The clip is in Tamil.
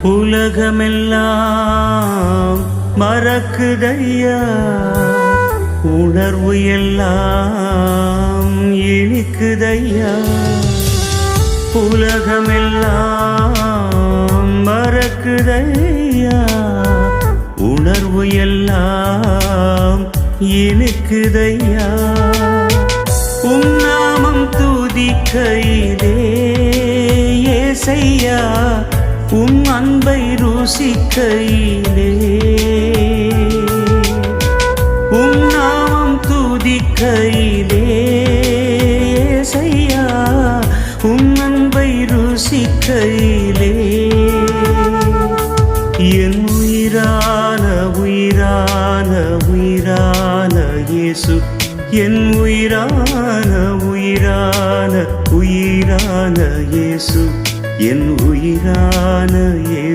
உலகமெல்லாம் மறக்குதையா, உணர்வு எல்லாம் இனிக்குதையா. உலகமெல்லாம் மறக்குதையா, உணர்வு எல்லாம் இனிக்குதையா. நாமம் துதிக்கையிலே ஏசையா, உம் அன்பை ருசிக்கையிலே. உம் நாமம் துதிக்கையிலே ஏசையா, உம் அன்பை ருசிக்கையிலே. என் உயிரான உயிரான உயிரான இயேசு, என் உயிரான உயிரான உயிரான இயேசு, என் உயிரான